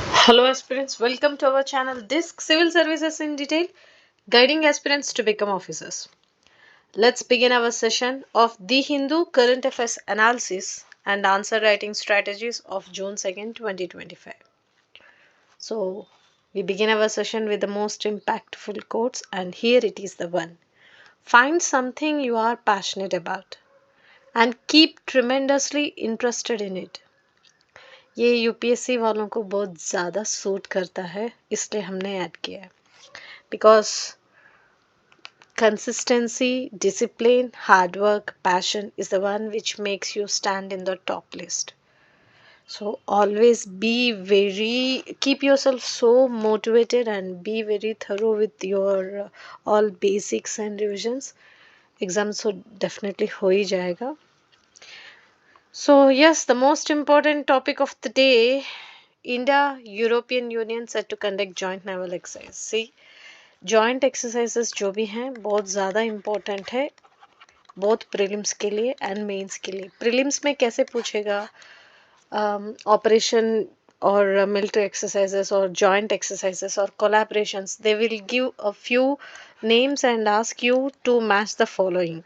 Hello aspirants, welcome to our channel DISC Civil Services in Detail, guiding aspirants to become officers. Let's begin our session of The Hindu Current Affairs Analysis and Answer Writing Strategies of June 2nd, 2025. So, we begin our session with the most impactful quotes, and here it is the one. Find something you are passionate about and keep tremendously interested in it. ये UPSC वालों को बहुत ज़्यादा suit करता है, इसलिए हमने add किया है. Because consistency, discipline, hard work, passion is the one which makes you stand in the top list. So always keep yourself so motivated and be very thorough with your all basics and revisions. Exam so definitely हो ही जाएगा. So yes, the most important topic of the day, India, European Union set to conduct joint naval exercise. See, joint exercises जो भी हैं बहुत ज़्यादा important है both prelims के लिए एंड मेंस के लिए. प्रीलिम्स में कैसे पूछेगा ऑपरेशन और मिलिट्री एक्सरसाइजेस और जॉइंट एक्सरसाइजेस और collaborations, they will give a few names and ask you to match the following,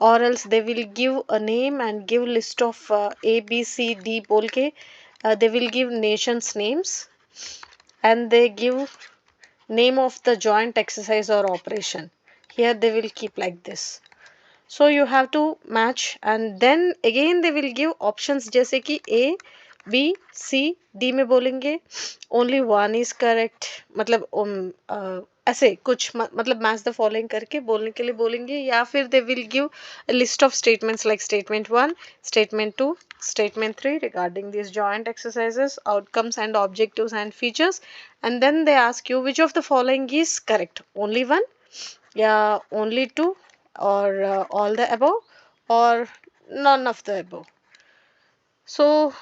or else they will give a name and give list of A, B, C, D बोल के they will give nations names and they give name of the joint exercise or operation. Here they will keep like this. So you have to match and then again they will give options जैसे कि A, B, C, D में बोलेंगे only one is correct, मतलब ऐसे कुछ मतलब match the following करके बोलने के लिए बोलेंगे, या फिर दे will give list of statements like statement 1, statement 2, statement 3 regarding these joint exercises, outcomes and objectives and features, and then they ask you which of the following is correct, only one, yeah, only two, or all the above, or none of the above. So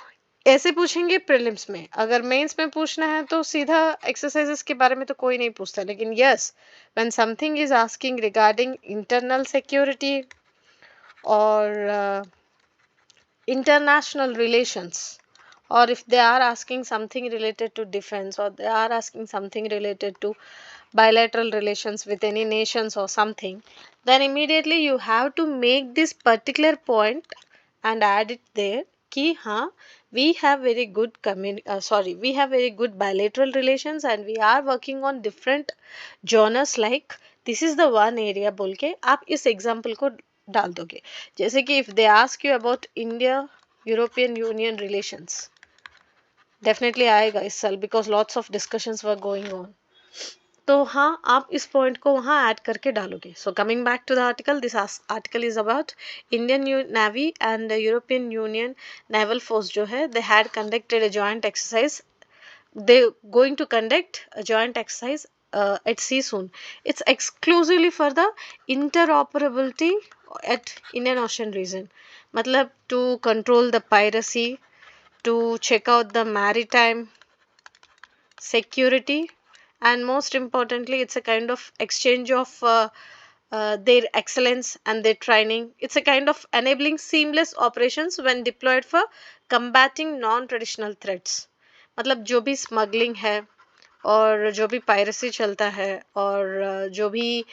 ऐसे पूछेंगे prelims में. अगर mains में पूछना है तो सीधा exercises के बारे में तो कोई नहीं पूछता, लेकिन yes when something is asking regarding internal security और international relations, or if they are asking something related to defense, or they are asking something related to bilateral relations with any nations or something, then immediately you have to make this particular point and add it there कि हाँ we have very good we have very good bilateral relations and we are working on different genres, like this is the one area बोल के आप इस example को डाल दोगे. जैसे कि if they ask you about India European Union relations, definitely आएगा इस साल because lots of discussions were going on. तो हाँ आप इस पॉइंट को वहाँ ऐड करके डालोगे. So coming back to the article, this article is about Indian navy and European Union naval force जो है they had conducted a joint exercise. they going to conduct a joint exercise at sea soon. It's exclusively for the interoperability at Indian Ocean region. मतलब to control the piracy, to check out the maritime security, and most importantly it's a kind of exchange of their excellence and their training. It's a kind of enabling seamless operations when deployed for combating non-traditional threats. मतलब जो भी smuggling है और जो भी piracy चलता है और जो भी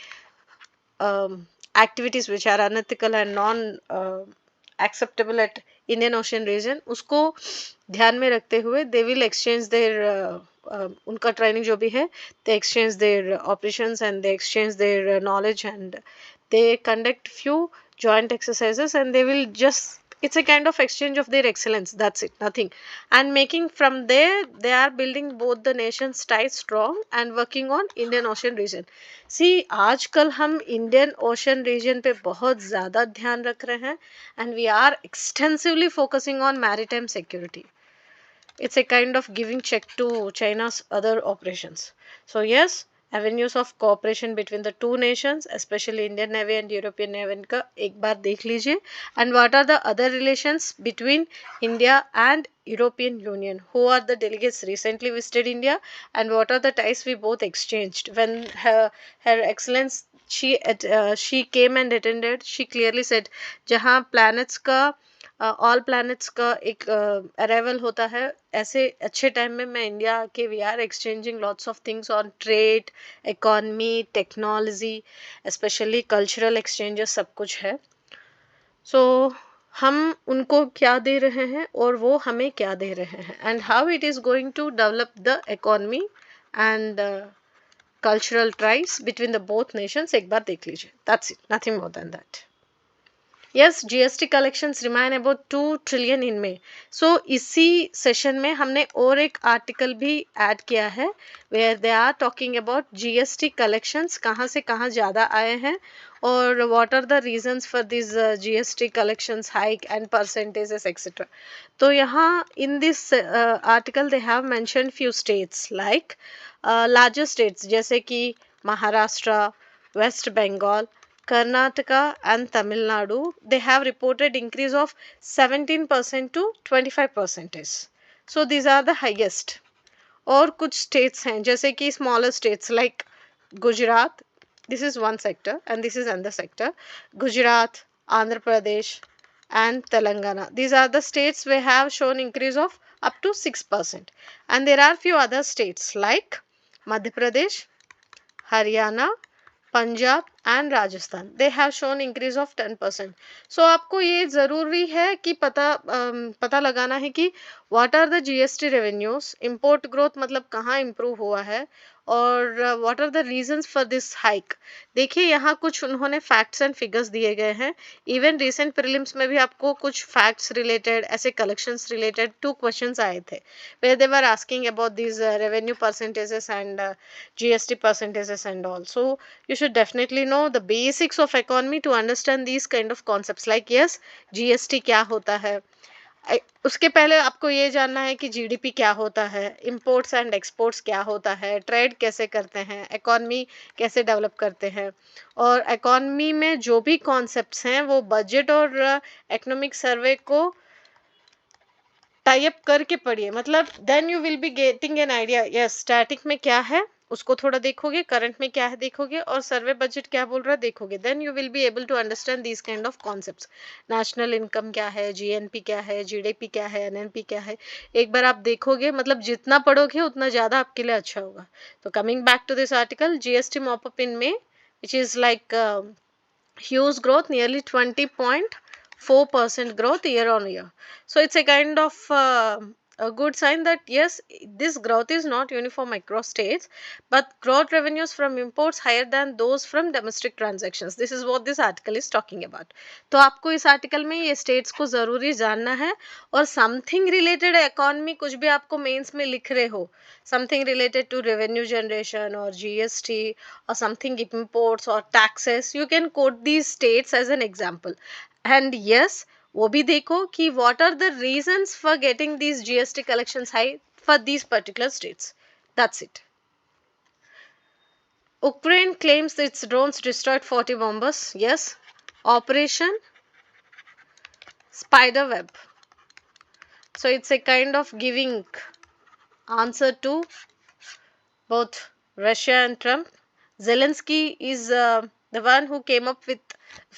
activities which are unethical and non acceptable at Indian Ocean region, उसको ध्यान में रखते हुए they will exchange their उनका ट्रेनिंग जो भी है, they exchange their operations and they exchange their knowledge and they conduct few joint exercises and they will just, it's a kind of exchange of their excellence, that's it, nothing. And making from there they are building both the nations ties strong and working on Indian Ocean region. See आजकल हम Indian Ocean region पे बहुत ज़्यादा ध्यान रख रहे हैं and we are extensively focusing on maritime security. It's a kind of giving check to China's other operations. So yes, avenues of cooperation between the two nations, especially Indian Navy and European Navy का एक बार देख लीजिए. And what are the other relations between India and European Union? Who are the delegates recently visited India and what are the ties we both exchanged? When her excellence she came and attended, she clearly said जहाँ planets का all planets का एक arrival होता है, ऐसे अच्छे time में मैं इंडिया के we are exchanging lots of things on trade, economy, technology, specially cultural exchanges, सब कुछ है. सो हम उनको क्या दे रहे हैं और वो हमें क्या दे रहे हैं, and how it is going to develop the economy and cultural ties between the both nations. एक बार देख लीजिए. That's it, nothing more than that. Yes, GST collections remain about 2 trillion in में. सो इसी सेशन में हमने और एक आर्टिकल भी ऐड किया है where they are talking about GST collections कहाँ से कहाँ ज़्यादा आए हैं और what are the reasons for this GST collections hike and percentages etcetera. तो यहाँ in this article they have mentioned few states like larger states जैसे कि Maharashtra, West Bengal, Karnataka and Tamil Nadu, they have reported increase of 17% to 25%. So these are the highest. और कुछ states हैं जैसे कि smaller states like Gujarat, this is one sector and this is another sector. Gujarat, Andhra Pradesh and Telangana. These are the states where have shown increase of up to 6%. And there are few other states like Madhya Pradesh, Haryana, Punjab and Rajasthan, they have shown increase of 10%. सो आपको ये ज़रूरी है कि पता लगाना है कि what are the GST revenues, import growth मतलब कहाँ इम्प्रूव हुआ है और what are the reasons for this hike. देखिए यहाँ कुछ उन्होंने फैक्ट्स एंड फिगर्स दिए गए हैं. इवन रिसेंट प्रीलिम्स में भी आपको कुछ फैक्ट्स रिलेटेड ऐसे कलेक्शंस रिलेटेड 2 क्वेश्चंस आए थे where they were asking about these revenue percentages and GST percentages and all. So you should definitely know the basics of economy to understand these kind of concepts like yes, GST क्या होता है. उसके पहले आपको ये जानना है कि जीडीपी क्या होता है, इंपोर्ट्स एंड एक्सपोर्ट्स क्या होता है, ट्रेड कैसे करते हैं, इकोनॉमी कैसे डेवलप करते हैं. और इकोनॉमी में जो भी कॉन्सेप्ट्स हैं वो बजट और इकोनॉमिक सर्वे को टाई अप करके पढ़िए. मतलब then you will be getting an idea. Yes, static में क्या है उसको थोड़ा देखोगे, करंट में क्या है देखोगे और सर्वे बजट क्या बोल रहा है देखोगे. Then you will be able to understand these kind of concepts. National income क्या है, जीएनपी क्या है, जीडीपी क्या है, एनएनपी क्या है, एक बार आप देखोगे. मतलब जितना पढ़ोगे उतना ज़्यादा आपके लिए अच्छा होगा. तो coming back to this article, GST mop up in में which is like huge growth, nearly 20.4% growth year on year. So it's a kind of a good sign that yes, this growth is not uniform across states, but growth revenues from imports higher than those from domestic transactions. This is what this article is talking about. तो आपको इस article में ये states को ज़रूरी जानना है और समथिंग रिलेटेड इकोनॉमी कुछ भी आपको मेंस में लिख रहे हो, something related to revenue generation और GST or something imports or taxes, you can quote these states as an example. And yes, वो भी देखो कि what are the reasons for getting these GST collections high for these particular states. That's it. Ukraine claims its drones destroyed 40 bombers. Yes. Operation Spiderweb. So it's a kind of giving answer to both Russia and Trump. Zelensky is the one who came up with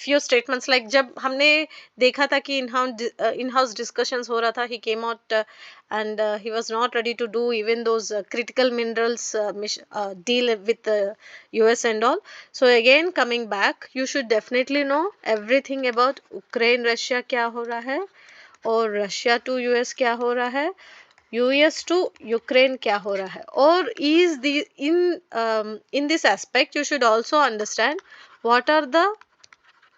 few statements like जब हमने देखा था कि in-house discussions हो रहा था, he came out and he was not ready to do even those critical minerals deal with the US and all. So again coming back, you should definitely know everything about Ukraine Russia क्या हो रहा है और Russia to US क्या हो रहा है, US to Ukraine क्या हो रहा है. और is the in this aspect you should also understand what are the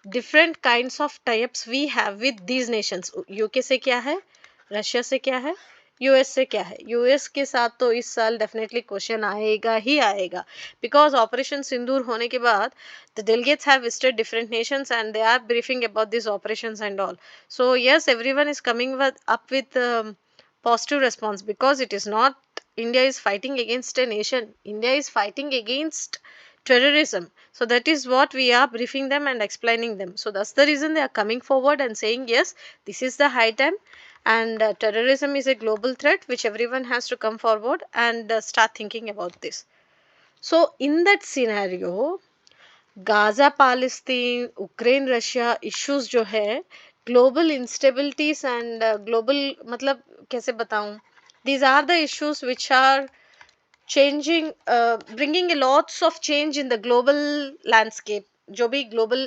different kinds of types we have with these nations. UK से क्या है, रशिया से क्या है, यूएस से क्या है. यूएस के साथ तो इस साल डेफिनेटली क्वेश्चन आएगा ही आएगा बिकॉज ऑपरेशन सिंदूर होने के बाद the delegates have visited different nations and they are briefing about this operations and all. So yes, everyone is coming up with positive response because it is not India is fighting against a nation, India is fighting against terrorism. So that is what we are briefing them and explaining them. So that's the reason they are coming forward and saying yes, this is the high time and terrorism is a global threat which everyone has to come forward and start thinking about this. So in that scenario, Gaza Palestine, Ukraine Russia issues जो है global इंस्टेबिलिटीज and global, मतलब कैसे बताऊं, these are the issues which are changing, bringing a lots of change in the global landscape. जो भी global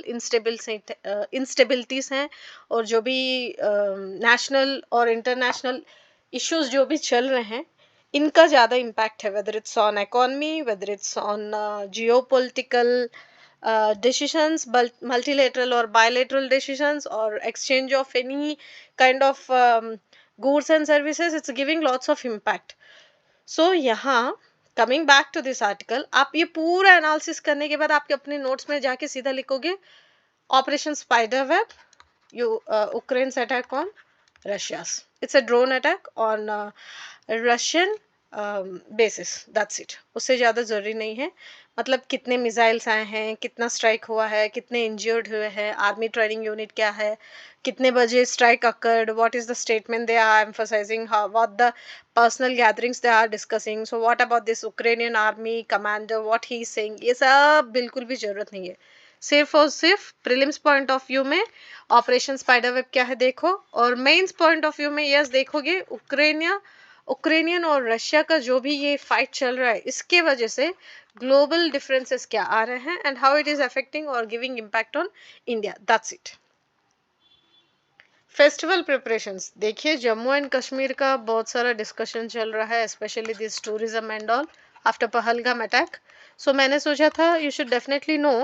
इंस्टेबिलिटीज हैं और जो भी नेशनल और इंटरनेशनल इश्यूज जो भी चल रहे हैं, इनका ज़्यादा इम्पैक्ट है, whether it's on economy, whether it's on geo political decisions, multilateral or bilateral decisions, or exchange of any kind of goods and services. It's giving lots of impact. So यहाँ coming back to this article, आप ये पूरा analysis करने के बाद आपके अपने notes में जाके सीधा लिखोगे operation spider web, you Ukraine's attack on Russia's, it's a drone attack on Russian bases, that's it. उससे ज़्यादा ज़रूरी नहीं है। मतलब कितने मिसाइल्स आए हैं, कितना स्ट्राइक हुआ है, कितने इंजर्ड हुए हैं, आर्मी ट्रेनिंग यूनिट क्या है, कितने बजे strike occurred, what is the statement they are emphasising, what the personal gatherings they are discussing, so what about this Ukrainian army commander, what he is saying, ये सब बिल्कुल भी जरूरत नहीं है। सिर्फ और सिर्फ प्रीलिम्स पॉइंट ऑफ व्यू में ऑपरेशन स्पाइडर वेब क्या है देखो, और मेंस पॉइंट ऑफ व्यू में यस देखोगे उक्रेनियन और रशिया का जो भी ये फाइट चल रहा है, इसके वजह से ग्लोबल डिफरेंसेस क्या आ रहे हैं and how it is affecting और giving impact on India, that's it. Festival preparations देखिए, जम्मू एंड कश्मीर का बहुत सारा डिस्कशन चल रहा है, specially this tourism and all after Pahalgam attack. So मैंने सोचा था you should definitely know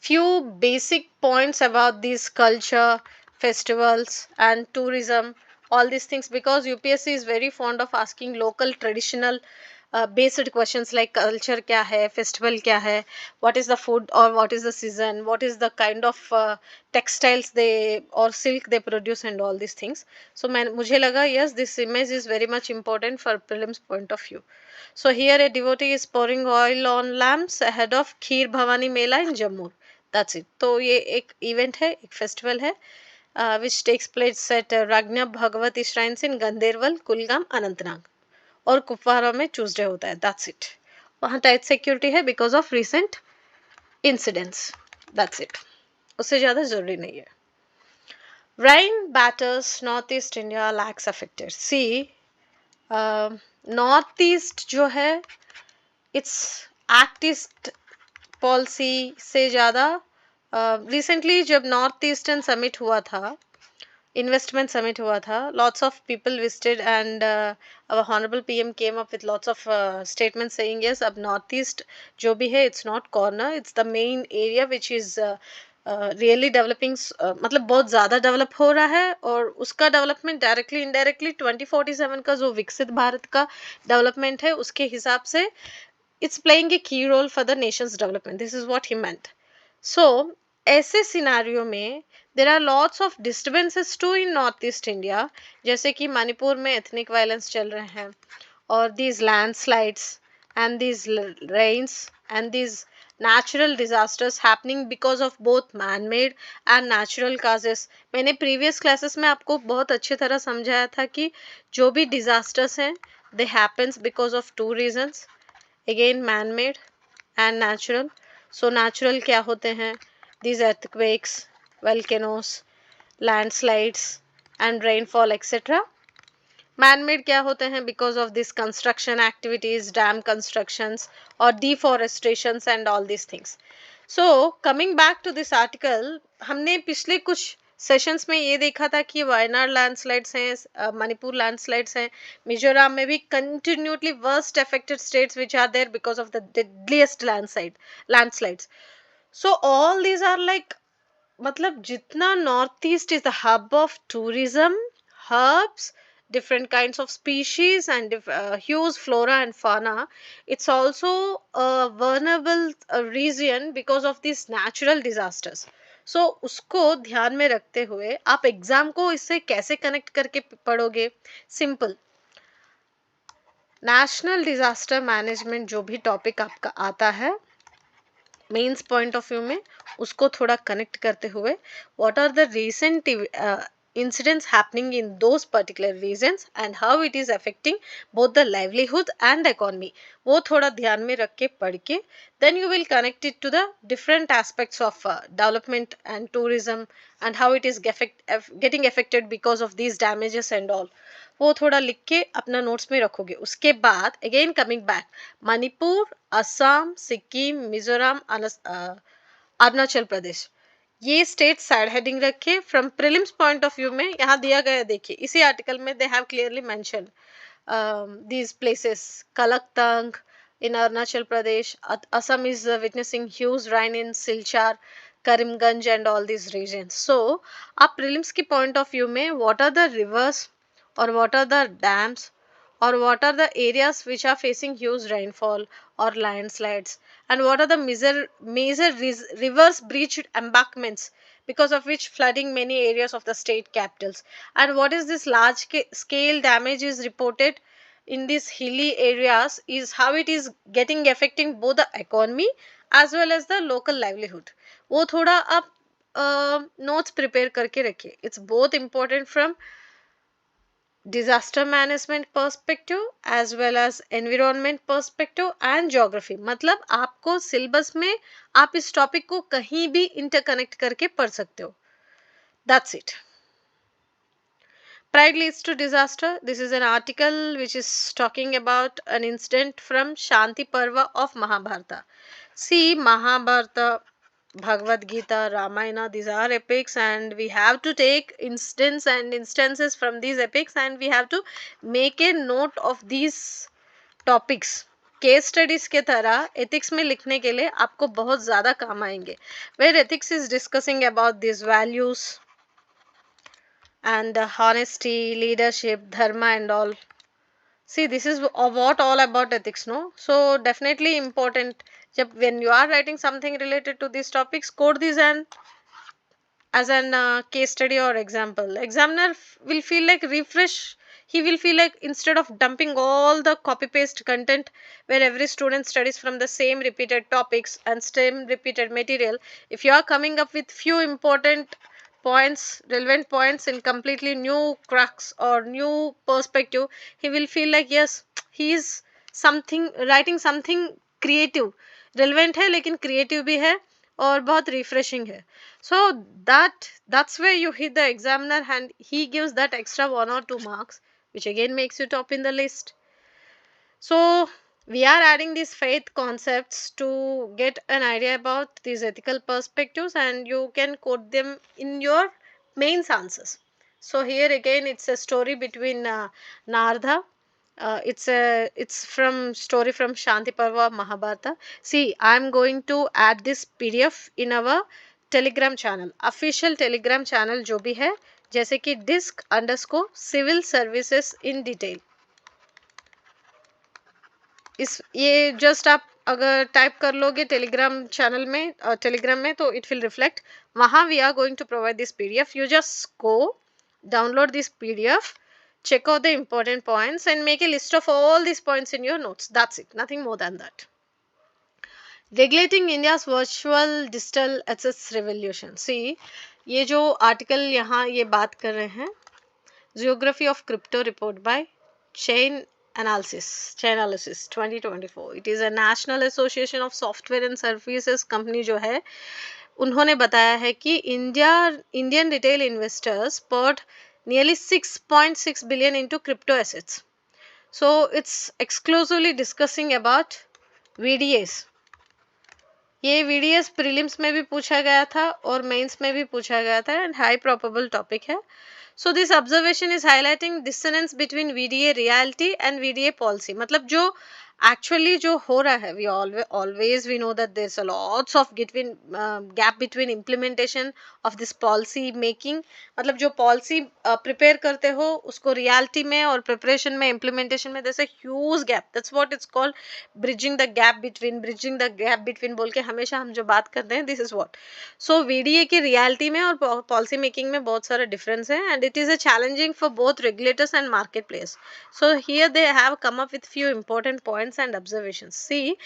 few basic points about these culture, festivals and tourism, all these things, because UPSC is very fond of asking local traditional based questions like culture क्या है, festival क्या है, what is the food or what is the season, what is the kind of textiles they or silk they produce and all these things. So मुझे लगा yes, this image is very much important for prelims point of view. So here a devotee is pouring oil on lamps ahead of Kheer Bhavani Mela in Jammu. That's it. तो ये एक event है, एक festival है which takes place at Ragnya Bhagwati shrines in Ganderbal, Kulgam, Anantnag, और कुपवारा में Tuesday होता है, दैट्स इट। वहाँ टाइट सिक्योरिटी है because of recent incidents, that's it, उससे ज़्यादा ज़रूरी नहीं है। Rain batters Northeast India lakhs affected. See, Northeast जो है, इट्स एक्टिस्ट पॉलिसी से ज़्यादा रिसेंटली जब नॉर्थ ईस्टर्न समिट हुआ था, इन्वेस्टमेंट समिट हुआ था, lots of people visited and our honorable PM came up with lots of statements saying yes, अब नॉर्थ ईस्ट जो भी है it's not corner, it's the main area which is really developing, मतलब बहुत ज़्यादा develop हो रहा है, और उसका डेवलपमेंट डायरेक्टली इनडायरेक्टली 2047 का जो विकसित भारत का डेवलपमेंट है उसके हिसाब से it's playing a key role for the nation's development. This is what he meant. So ऐसे सिनारियो में there are lots of disturbances too in northeast India, जैसे कि मणिपुर में ethnic violence चल रहे हैं, और these landslides and these rains and these natural disasters happening because of both man-made and natural causes. मैंने previous classes में आपको बहुत अच्छी तरह समझाया था कि जो भी disasters हैं they happens because of two reasons, again man made and natural. So natural क्या होते हैं, these earthquakes, volcanoes, landslides and rainfall etc. Man made क्या होते हैं, because of this construction activities, dam constructions or deforestations and all these things. So coming back to this article, हमने पिछले कुछ sessions में ये देखा था कि वायनाड लैंडस्लाइड्स हैं, मणिपुर लैंडस्लाइड्स हैं, मिजोरम में भी continuously worst affected states which are there because of the deadliest landslides. So all these are like, मतलब जितना north east is the hub of tourism, herbs, different kinds of species and huge flora and fauna, it's also a vulnerable region because of these natural disasters. So उसको ध्यान में रखते हुए आप exam को इससे कैसे कनेक्ट करके पढ़ोगे, सिंपल, नेशनल डिजास्टर मैनेजमेंट जो भी टॉपिक आपका आता है मेंस पॉइंट ऑफ व्यू में, उसको थोड़ा कनेक्ट करते हुए what are the recent incidents happening in those particular regions and how it is affecting both the livelihood and economy. वो थोड़ा ध्यान में रख के पढ़ के then you will connect it to the different aspects of development and tourism and how it is getting affected because of these damages and all. वो थोड़ा लिख के अपना नोट्स में रखोगे. उसके बाद again coming back, Manipur, Assam, Sikkim, Mizoram, Arunachal Pradesh, ये स्टेट साइड हेडिंग रखे. From prelims point of view में यहाँ दिया गया है, देखिए इसी आर्टिकल में they have clearly mention these places. Kalaktang in Arunachal Pradesh, Assam is witnessing huge rain in Silchar, Karimganj and all these regions. So आप prelims की point of view में what are the rivers or what are the dams or what are the areas which are facing huge rainfall or landslides, and what are the major reverse breached embankments because of which flooding many areas of the state capitals, and what is this large scale damage is reported in these hilly areas, is how it is getting affecting both the economy as well as the local livelihood. वो थोड़ा आप notes prepare करके रखिए. It's both important from disaster management perspective as well as environment perspective and geography. मतलब आपको syllabus में आप इस टॉपिक को कहीं भी इंटरकनेक्ट करके पढ़ सकते हो. That's it. Pride leads to disaster. This is an article which is talking about an incident from Shanti Parva of Mahabharata. See, Mahabharata, Bhagavad Gita, Ramayana, these are epics, and we have to take instances from these epics, and we have to make a note of these topics. Case studies के तरह ethics में लिखने के लिए आपको बहुत ज़्यादा काम आएंगे. Where ethics is discussing about this values and honesty, leadership, dharma and all. See, this is what all about ethics, no? So definitely important. When you are writing something related to these topics, quote these and as an case study or example. Examiner will feel like refresh. He will feel like instead of dumping all the copy paste content where every student studies from the same repeated topics and same repeated material, if you are coming up with few important points, relevant points in completely new crux or new perspective, he will feel like yes, he is something writing something creative. relevant है लेकिन creative भी है और बहुत refreshing है. So that's where you hit the examiner and he gives that extra 1 or 2 marks, which again makes you top in the list. So we are adding these faith concepts to get an idea about these ethical perspectives, and you can quote them in your mains answers. So here again it's a story between Narda. It's from story from Shanti Parva of Mahabharata. See, I'm going to add this PDF in our Telegram channel. Official Telegram channel जो भी है, जैसे कि disc_civil services in detail. इस ये just आप अगर type कर लोगे टेलीग्राम चैनल में टेलीग्राम में तो इट विल रिफ्लेक्ट. वहाँ we are going to provide this PDF. You just go download this PDF, check out the important points and make a list of all these points in your notes. That's it, nothing more than that. Regulating India's virtual digital assets revolution. See, ये जो article यहाँ ये बात कर रहे हैं, geography of crypto report by chain Chainalysis 2024. It is a National Association of Software and Services company जो है, उन्होंने बताया है कि Indian retail investors poured nearly 6.6 billion into crypto assets. So it's exclusively discussing about VDAs. ये VDAs prelims में भी पूछा गया था और मेंस में भी पूछा गया था एंड हाई प्रोबेबल टॉपिक है. So this observation is highlighting dissonance between VDA reality and VDA policy. मतलब जो actually जो हो रहा है, we always we know that there's a lots of gap between implementation of this policy making. मतलब जो policy prepare करते हो उसको reality में और preparation में implementation में there's a huge gap. That's what it's called bridging the gap between बोल के हमेशा हम जो बात करते हैं, this is what. So VDA की reality में और policy making में बहुत सारा difference है and it is a challenging for both regulators and market players. So here they have come up with few important points points and observations. See,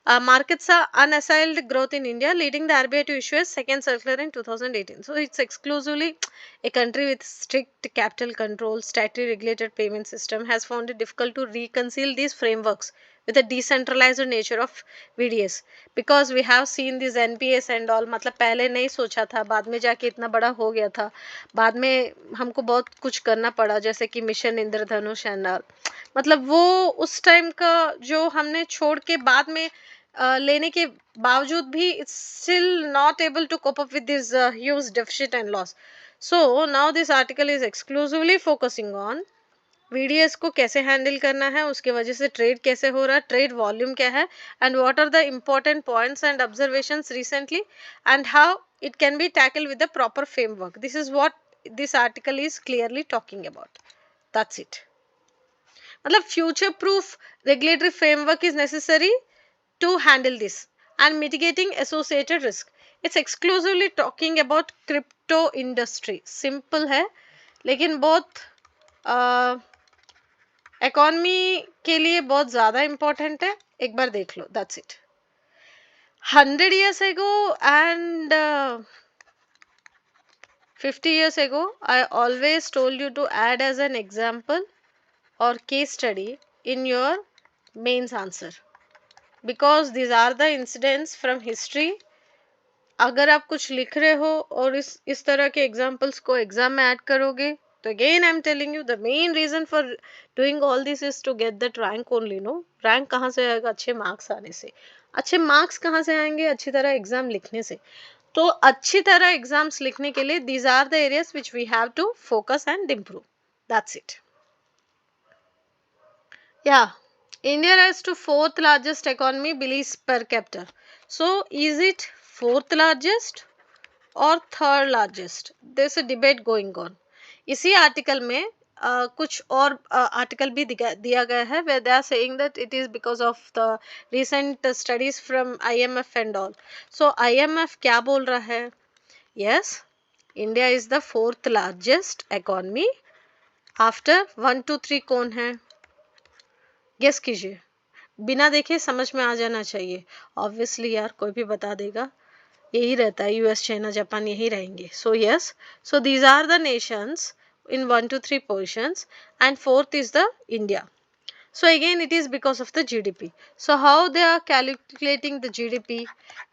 markets are unassailed growth in India, leading the RBI to issue a second circular in 2018. So it's exclusively a country with strict capital control, statutory regulated payment system has found it difficult to reconcile these frameworks with the decentralized nature of VDS, because we have seen this NPS and all. मतलब पहले नहीं सोचा था, बाद में जाके इतना बड़ा हो गया था, बाद में हमको बहुत कुछ करना पड़ा, जैसे कि मिशन इंद्रधनुष एंड ऑल. मतलब वो उस टाइम का जो हमने छोड़ के बाद में लेने के बावजूद भी it's still not able to cope up with this huge deficit and loss. So now this article is exclusively focusing on VDS को कैसे हैंडल करना है, उसके वजह से ट्रेड कैसे हो रहा है, ट्रेड वॉल्यूम क्या है, and what are the important points and observations recently, and how it can be tackled with the proper framework. This is what this article is clearly talking about. That's it. मतलब future proof regulatory framework is necessary to handle this and mitigating associated risk. It's exclusively talking about crypto industry. Simple है, लेकिन बहुत economy के लिए बहुत ज़्यादा important है. एक बार देख लो. That's it. 100 years ago and 50 years ago, I always told you to add as an example or case study in your mains answer, because these are the incidents from history. अगर आप कुछ लिख रहे हो और इस तरह के एग्जाम्पल्स को एग्जाम में ऐड करोगे, तो again I am telling you the main reason for doing all this is to get that rank only. No, rank कहाँ से आएगा? अच्छे मार्क्स आने से. अच्छे मार्क्स कहाँ से आएंगे? अच्छी तरह एग्जाम लिखने से. तो अच्छी तरह एग्जाम्स लिखने के लिए these are the areas which we have to focus and improve. That's it. या, India rise to fourth largest economy beliefs per capita. So is it fourth largest और third largest? there's a debate going on. इसी article में कुछ और article भी दिया गया है where they are saying that it is because of the recent studies from IMF and all. So IMF क्या बोल रहा है? Yes, India is the fourth largest economy. after 1 2 3 कौन है? गेस कीजिए. बिना देखे समझ में आ जाना चाहिए. ऑब्वियसली यार, कोई भी बता देगा. यही रहता है, यूएस चाइना जापान यही रहेंगे. So yes, so these are the nations in 1 2 3 positions, and fourth is the India. So again it is because of the GDP. So how they are calculating the GDP,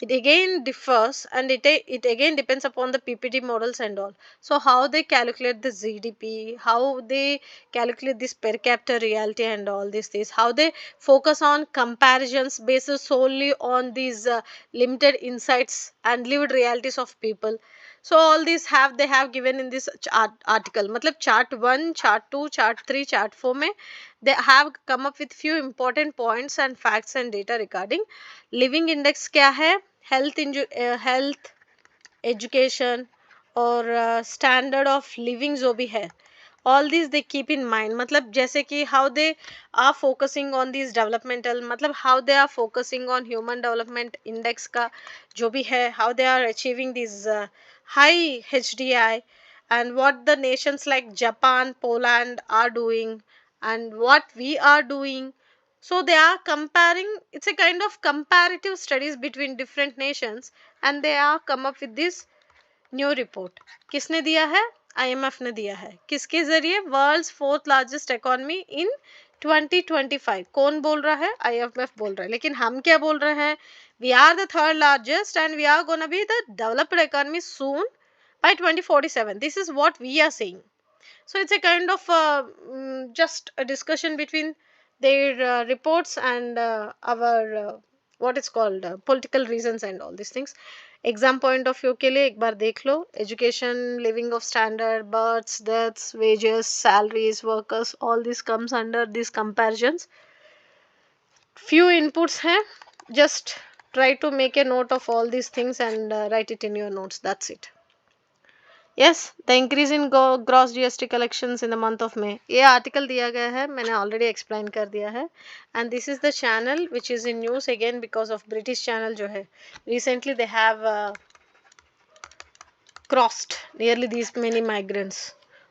it again differs, and it again depends upon the PPT models and all. So how they calculate the GDP, how they calculate this per capita reality and all these things, how they focus on comparisons based solely on these limited insights and lived realities of people. So all these they have given in this article. मतलब chart 1, chart 2, chart 3, chart 4 में they have come up with few important points and facts and data regarding living index क्या है, health, education और standard of living जो भी है, all these they keep in mind. मतलब जैसे कि how they are focusing on these developmental, मतलब how they are focusing on human development index का जो भी है, how they are achieving these high HDI, and what the nations like Japan, Poland are doing, and what we are doing. So they are comparing, it's a kind of comparative studies between different nations, and they are come up with this new report. किसने दिया है? IMF ने दिया है. किसके जरिए? World's fourth largest economy in 2025. कौन बोल रहा है? IMF बोल रहा है. लेकिन हम क्या बोल रहे हैं? We are the third largest and we are gonna be the developed economy soon by 2047. This is what we are saying. So it's a kind of just a discussion between their reports and our what is called political reasons and all these things. Exam point of view के लिए एक बार देख लो. Education, living of standard, births, deaths, wages, salaries, workers, all this comes under this comparisons. Few inputs हैं. Just try to make a note of all these things and write it in your notes. That's it. Yes, the increase in gross GST collections in the month of May. ये article दिया गया है, मैंने already explain कर दिया है. And this is the channel which is in news again because of British channel जो है. Recently they have crossed nearly these many migrants.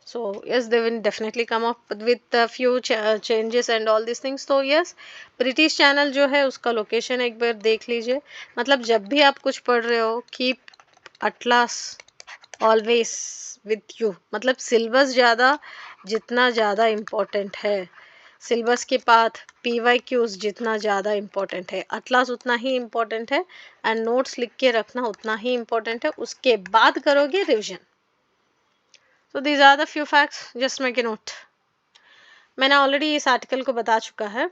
So yes, they will definitely come up with a few changes and all these things. So yes, British channel जो है उसका location एक बार देख लीजिए. मतलब जब भी आप कुछ पढ़ रहे हो, keep Atlas always with you. मतलब सिलेबस ज़्यादा, जितना ज़्यादा इम्पोर्टेंट है सिलेबस के पाथ, PYQs जितना ज़्यादा इम्पोर्टेंट है, अटलास उतना ही इम्पोर्टेंट है, एंड नोट्स लिख के रखना उतना ही इम्पोर्टेंट है. उसके बाद करोगे revision. So these are the few facts, just make a note. मैंने ऑलरेडी इस आर्टिकल को बता चुका है.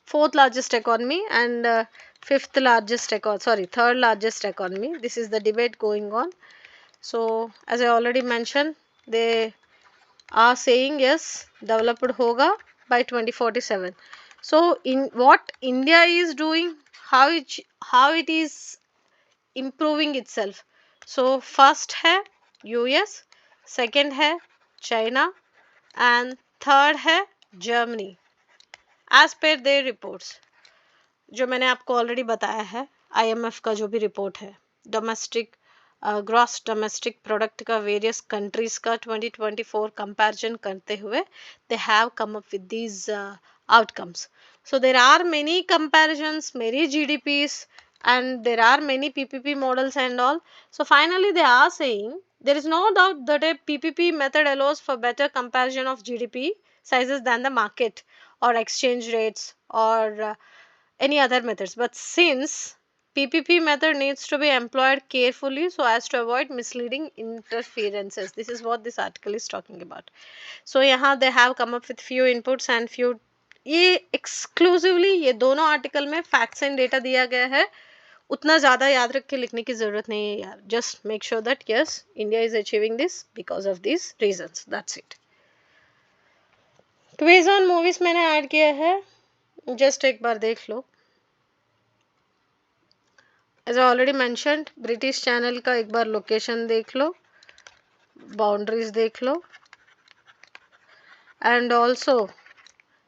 Fourth largest economy and fifth largest sorry third largest economy. This is the debate going on. So as I already mentioned, they are saying yes, developed hoga by 2047. So in what India is doing, how it is improving itself. So first है US, second है China, and third है Germany. As per their reports, जो मैंने आपको already बताया है, IMF का जो भी रिपोर्ट है, डोमेस्टिक ग्रॉस डोमेस्टिक प्रोडक्ट का वेरियस कंट्रीज का 2024 कंपैरिजन करते हुए they have come up with these outcomes. So there are many comparisons, many GDPs, and there are many PPP models and all. So finally they are saying there is no doubt that a PPP method allows for better comparison of GDP sizes than the market or exchange rates or any other methods. But since PPP method needs to be employed carefully so as to avoid misleading interferences. This is what this article is talking about. So यहाँ they have come up with few inputs and few. ये exclusively ये दोनों article में facts and data दिया गया है. उतना ज़्यादा याद रख के लिखने की ज़रूरत नहीं है यार. Just make sure that yes, India is achieving this because of this reasons. That's it. Quiz on movies मैंने ऐड किया है, जस्ट एक बार देख लो. As I already mentioned, British channel का एक बार लोकेशन देख लो, बाउंड्रीज देख लो, एंड ऑल्सो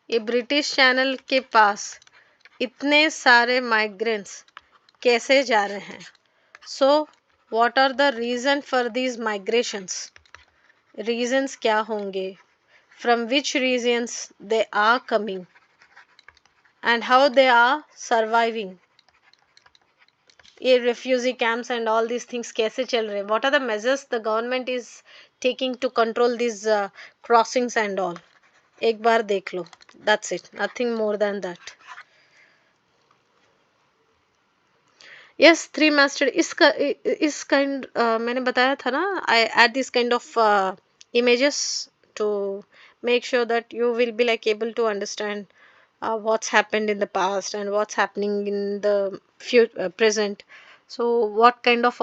ये ब्रिटिश चैनल के पास इतने सारे माइग्रेंट्स कैसे जा रहे हैं. So what are the reason for these migrations. Reasons क्या होंगे, from which regions they are coming, and how they are surviving. ये refugee camps and all these things कैसे चल रहे हैं. What are the measures the government is taking to control this crossings and all. एक बार देख लो. That's it, nothing more than that. Yes, three master इस काइंड मैंने बताया था ना. I add this kind of images to make sure that you will be like able to understand what's happened in the past and what's happening in the present. So what kind of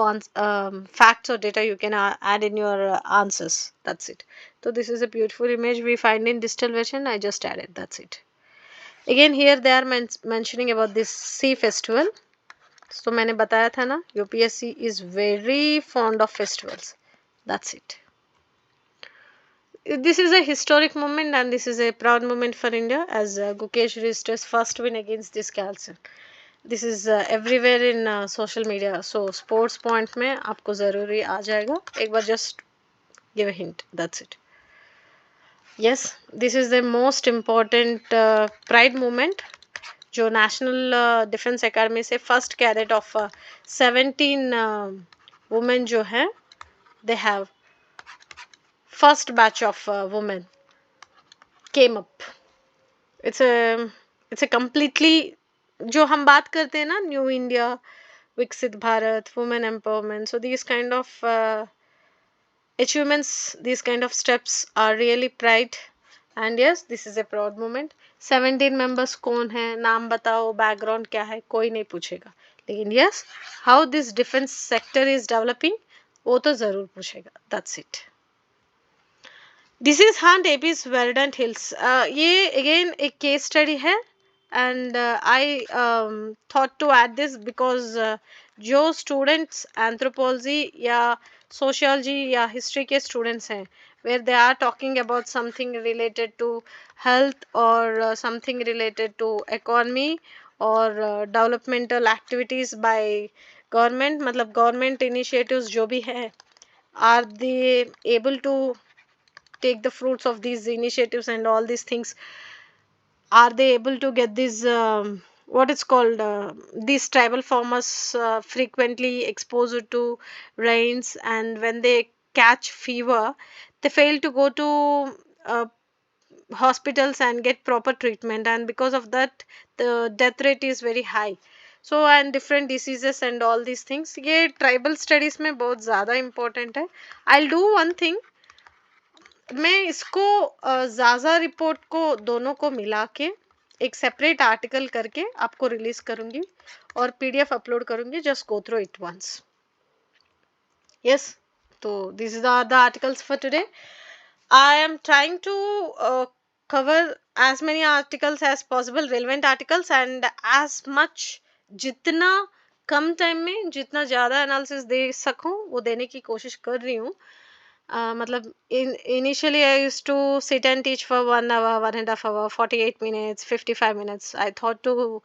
facts or data you can add in your answers. That's it. So this is a beautiful image we find in digital version. I just added. That's it. Again here they are mentioning about this sea festival. So मैंने बताया था ना, UPSC is very fond of festivals. That's it. This is a historic moment and this is a proud moment for India as Gukesh reached his first win against this calcium. This is everywhere in social media. So sports point में आपको ज़रूरी आ जाएगा. एक बार just give a hint. That's it. Yes, this is the most important pride moment. जो national defence academy से first cadet of 17 women जो है, they have first batch of women came up. It's a completely, जो हम बात करते हैं ना, न्यू इंडिया, विकसित Bharat, women empowerment. So this kind of achievements, these kind of steps are really pride. And yes, this is a proud moment. 17 members कौन है, नाम बताओ, बैकग्राउंड क्या है, कोई नहीं पूछेगा. लेकिन yes, how this defense sector is developing, वो तो ज़रूर पूछेगा. That's it. This is Hunt AP's Verdant Hills. ये again एक case study है. And I thought to add this because जो students anthropology या sociology या history के students हैं, where they are talking about something related to health or something related to economy or developmental activities by government, मतलब government initiatives जो भी है, are they able to take the fruits of these initiatives and all these things? Are they able to get these what it's called these tribal farmers frequently exposed to rains, and when they catch fever they fail to go to hospitals and get proper treatment, and because of that the death rate is very high. So and different diseases and all these things, ये tribal studies में बहुत ज़्यादा important है. I'll do one thing, मैं इसको ज़ाज़ा report को दोनों को मिला के एक सेपरेट आर्टिकल करके आपको रिलीज करूंगी और पीडीएफ अपलोड करूंगी. Just go through it once. Yes, तो this is are the articles for today. I am trying to cover as many articles as possible, relevant articles, and as much जितना कम time में जितना ज़्यादा analysis दे सकूं वो देने की कोशिश कर रही हूँ. मतलब initially I used to sit and teach for 1 hour, 1.5 hour, 48 minutes, 55 minutes. I thought to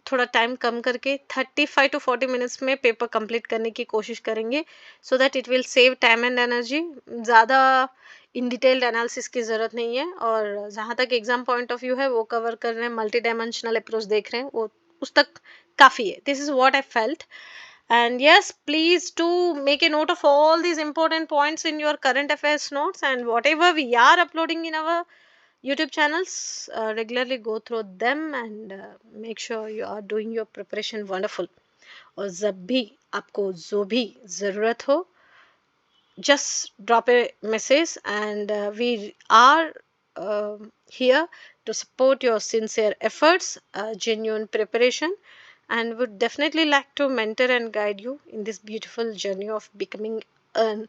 थोड़ा टाइम कम करके 35 to 40 मिनट्स में पेपर कंप्लीट करने की कोशिश करेंगे, so that it will save time and energy. ज़्यादा इन डिटेल्ड एनालिसिस की ज़रूरत नहीं है, और जहाँ तक एग्जाम पॉइंट ऑफ व्यू है वो कवर कर रहे हैं, मल्टी डायमेंशनल अप्रोच देख रहे हैं, वो उस तक काफ़ी है. This is what I felt. And yes, please do make a note of all these important points in your current affairs notes, and whatever we are uploading in our YouTube channels, regularly go through them, and make sure you are doing your preparation wonderful. और जब भी आपको जो भी ज़रूरत हो, just drop a message, and we are here to support your sincere efforts, genuine preparation, and would definitely like to mentor and guide you in this beautiful journey of becoming an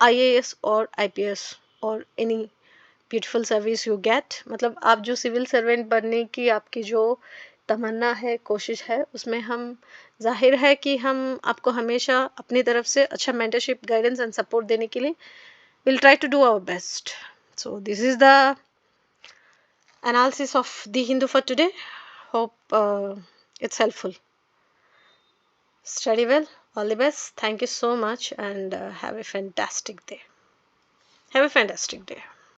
IAS or IPS or any beautiful service you get. मतलब आप जो civil servant बनने की आपकी जो तमन्ना है, कोशिश है, उसमें हम जाहिर है कि हम आपको हमेशा अपनी तरफ से अच्छा मेंटरशिप, गाइडेंस एंड सपोर्ट देने के लिए will try to do our best. So this is the analysis of the Hindu for today. Hope it's helpful. Study well, all the best. Thank you so much, and have a fantastic day. Have a fantastic day.